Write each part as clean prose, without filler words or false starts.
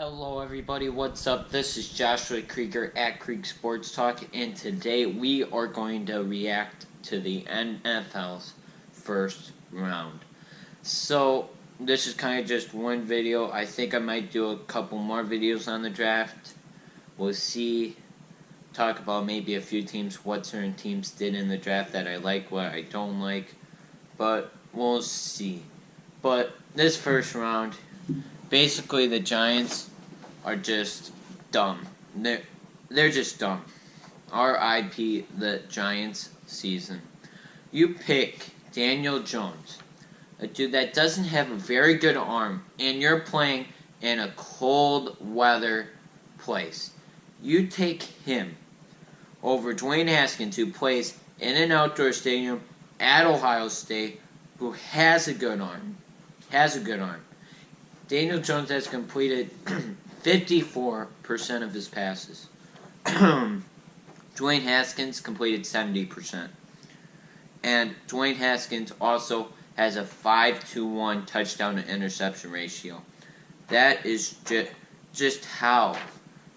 Hello everybody, what's up? This is Joshua Krieger at Krieg Sports Talk, and today we are going to react to the NFL's first round. So, this is kind of just one video. I think I might do a couple more videos on the draft. We'll see. Talk about maybe a few teams, what certain teams did in the draft that I like, what I don't like. But, we'll see. But, this first round, basically the Giants are just dumb. They're just dumb. R.I.P. the Giants season. You pick Daniel Jones, a dude that doesn't have a very good arm, and you're playing in a cold weather place. You take him over Dwayne Haskins, who plays in an outdoor stadium at Ohio State, who has a good arm. Daniel Jones has completed 54% of his passes. Dwayne Haskins completed 70%. And Dwayne Haskins also has a 5-to-1 touchdown to interception ratio. That is just how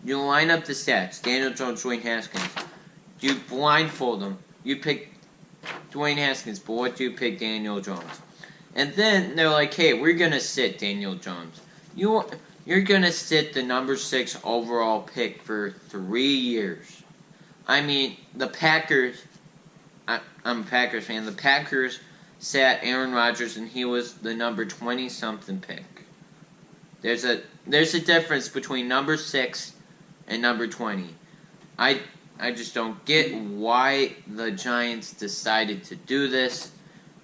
you line up the stats. Daniel Jones, Dwayne Haskins. You blindfold them. You pick Dwayne Haskins, but what do you pick Daniel Jones? And then they're like, hey, we're going to sit Daniel Jones. You're going to sit the number 6 overall pick for 3 years. I mean, the Packers, I'm a Packers fan, the Packers sat Aaron Rodgers and he was the number 20-something pick. There's a difference between number 6 and number 20. I just don't get why the Giants decided to do this.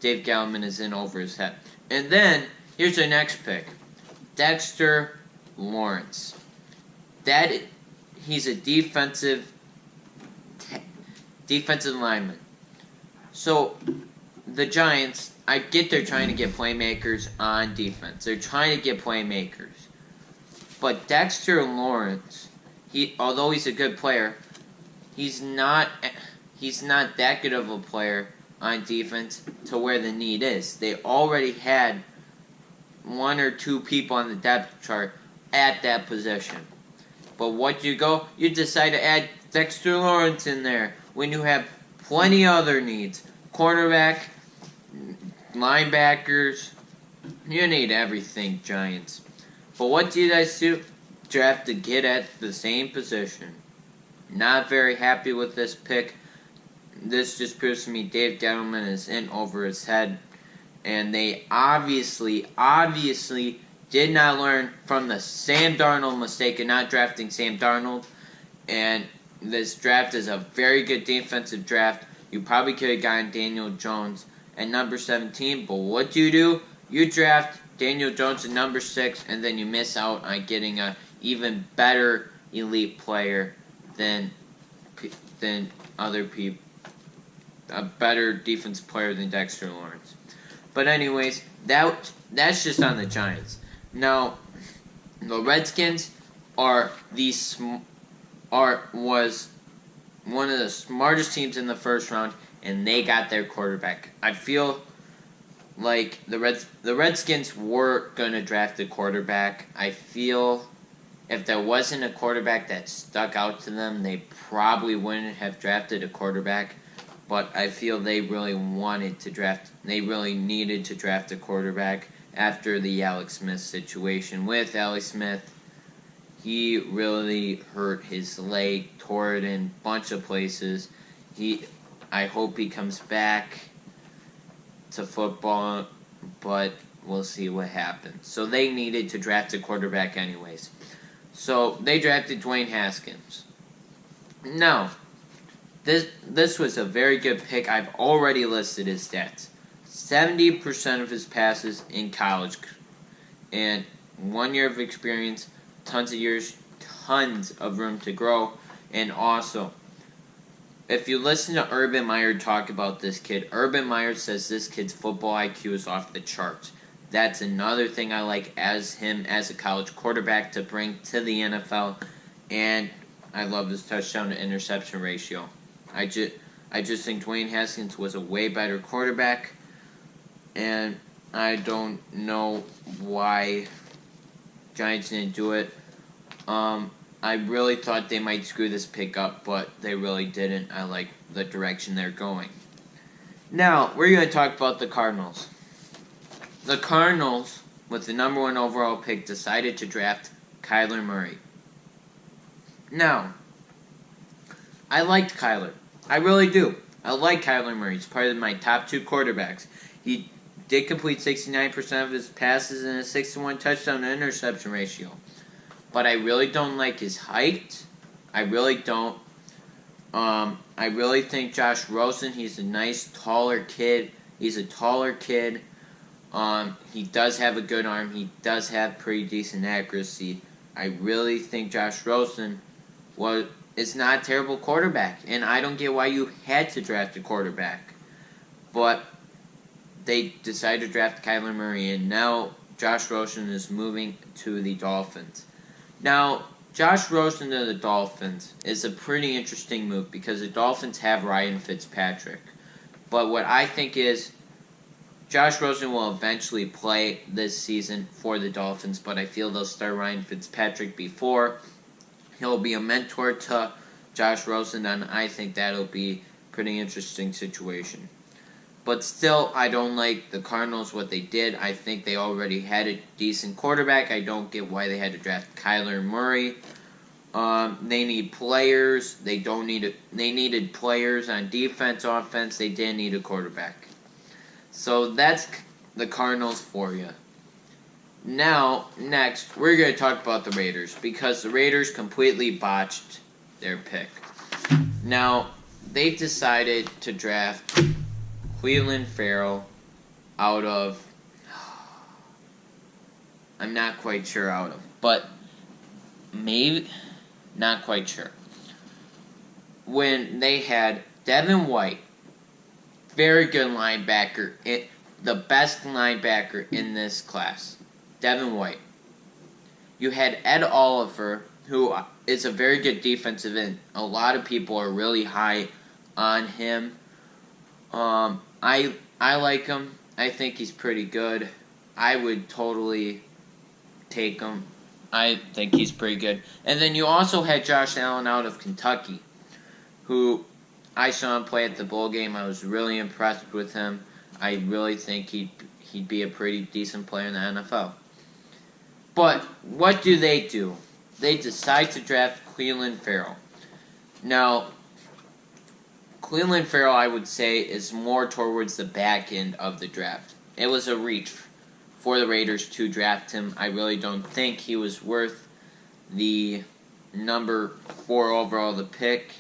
Dave Gettleman is in over his head. And then, here's the next pick. Dexter Lawrence. He's a defensive lineman. So, the Giants, I get they're trying to get playmakers on defense. They're trying to get playmakers. But Dexter Lawrence, although he's a good player, he's not that good of a player on defense to where the need is. They already had 1 or 2 people on the depth chart at that position. But what you decide to add Dexter Lawrence in there when you have plenty other needs. Cornerback, linebackers, you need everything, Giants. But what do you guys do? Draft a kid at the same position. Not very happy with this pick. This just proves to me Dave Gettleman is in over his head. And they obviously did not learn from the Sam Darnold mistake of not drafting Sam Darnold. And this draft is a very good defensive draft. You probably could have gotten Daniel Jones at number 17. But what do? You draft Daniel Jones at number 6. And then you miss out on getting an even better elite player than other people. A better defensive player than Dexter Lawrence. But anyways, that's just on the Giants. Now, the Redskins was one of the smartest teams in the first round, and they got their quarterback. I feel like the Redskins were gonna draft a quarterback. I feel if there wasn't a quarterback that stuck out to them, they probably wouldn't have drafted a quarterback. But I feel they really needed to draft a quarterback after the Alex Smith situation. With Alex Smith, he really hurt his leg, tore it in a bunch of places. I hope he comes back to football, but we'll see what happens. So they needed to draft a quarterback anyways. So they drafted Dwayne Haskins. Now, This was a very good pick. I've already listed his stats. 70% of his passes in college. And 1 year of experience, tons of room to grow. And also, if you listen to Urban Meyer talk about this kid, Urban Meyer says this kid's football IQ is off the charts. That's another thing I like as a college quarterback to bring to the NFL. And I love his touchdown to interception ratio. I just think Dwayne Haskins was a way better quarterback, and I don't know why Giants didn't do it. I really thought they might screw this pick up, but they really didn't. I like the direction they're going. Now, we're going to talk about the Cardinals. The Cardinals, with the number 1 overall pick, decided to draft Kyler Murray. Now, I liked Kyler. I really do. I like Kyler Murray. He's part of my top 2 quarterbacks. He did complete 69% of his passes and a 6-to-1 touchdown to interception ratio. But I really don't like his height. I really don't. I really think Josh Rosen, he's a nice, taller kid. He's a taller kid. He does have a good arm. He does have pretty decent accuracy. I really think Josh Rosen is not a terrible quarterback. And I don't get why you had to draft a quarterback. But they decided to draft Kyler Murray, and now Josh Rosen is moving to the Dolphins. Now, Josh Rosen to the Dolphins is a pretty interesting move because the Dolphins have Ryan Fitzpatrick. But what I think is Josh Rosen will eventually play this season for the Dolphins, but I feel they'll start Ryan Fitzpatrick before. He'll be a mentor to Josh Rosen, and I think that'll be a pretty interesting situation. But still, I don't like the Cardinals, what they did. I think they already had a decent quarterback. I don't get why they had to draft Kyler Murray. They need players. They needed players on defense, offense. They didn't need a quarterback. So that's the Cardinals for you. Now, next, we're going to talk about the Raiders because the Raiders completely botched their pick. Now, they've decided to draft Clelin Ferrell out of, I'm not quite sure out of, but maybe, not quite sure. When they had Devin White, very good linebacker, the best linebacker in this class, Devin White. You had Ed Oliver, who is a very good defensive end. A lot of people are really high on him. I like him. I think he's pretty good. I would totally take him. I think he's pretty good. And then you also had Josh Allen out of Kentucky, who I saw him play at the bowl game. I was really impressed with him. I really think he'd be a pretty decent player in the NFL. But what do? They decide to draft Clelin Ferrell. Now, Clelin Ferrell, I would say, is more towards the back end of the draft. It was a reach for the Raiders to draft him. I really don't think he was worth the number 4 overall the pick.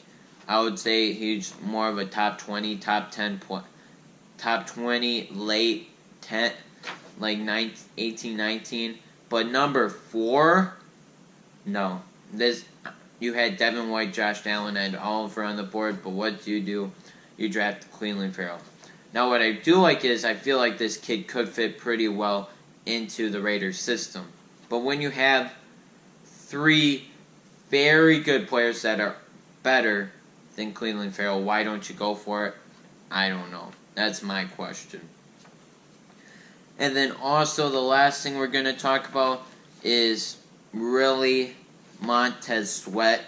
I would say he's more of a top 20, top 10, top 20, late 10, like 18, 19. But number 4, no. You had Devin White, Josh Allen, and Oliver on the board, but what do? You draft Clelin Ferrell. Now, what I do like is I feel like this kid could fit pretty well into the Raiders system. But when you have 3 very good players that are better than Clelin Ferrell, why don't you go for it? I don't know. That's my question. And then also the last thing we're going to talk about is really Montez Sweat.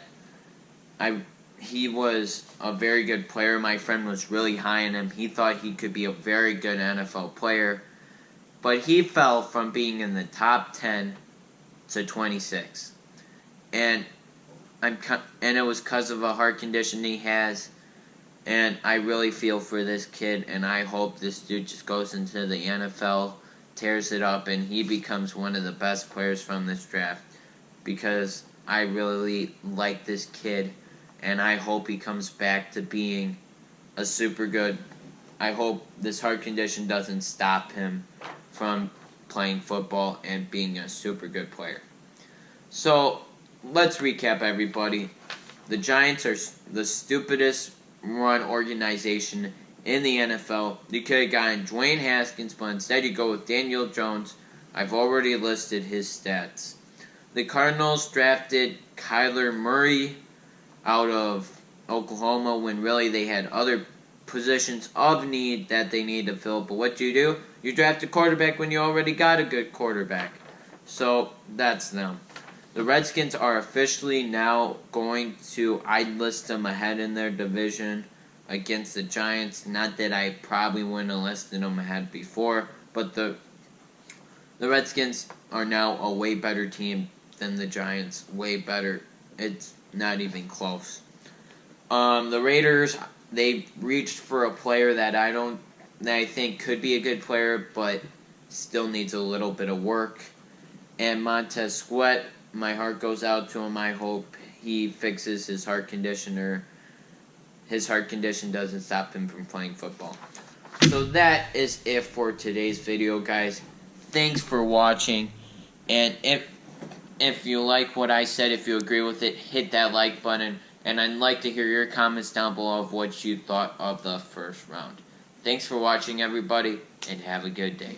He was a very good player. My friend was really high on him. He thought he could be a very good NFL player. But he fell from being in the top 10 to 26. And it was because of a heart condition he has. And I really feel for this kid, and I hope this dude just goes into the NFL, tears it up, and he becomes one of the best players from this draft. Because I really like this kid, and I hope he comes back to being a super good. I hope this heart condition doesn't stop him from playing football and being a super good player. So, let's recap, everybody. The Giants are the stupidest run organization in the NFL. You could have gotten Dwayne Haskins, but instead you go with Daniel Jones. I've already listed his stats. The Cardinals drafted Kyler Murray out of Oklahoma when really they had other positions of need that they need to fill. But what do? You draft a quarterback when you already got a good quarterback. So, that's them. The Redskins are officially now going to, I'd list them ahead in their division against the Giants. Not that I probably wouldn't have listed them ahead before, but the Redskins are now a way better team than the Giants. Way better. It's not even close. The Raiders, they reached for a player that I think could be a good player, but still needs a little bit of work. And Montez Sweat, my heart goes out to him. I hope he fixes his heart condition, or his heart condition doesn't stop him from playing football. So that is it for today's video, guys. Thanks for watching. And if you like what I said, if you agree with it, hit that like button. And I'd like to hear your comments down below of what you thought of the first round. Thanks for watching, everybody, and have a good day.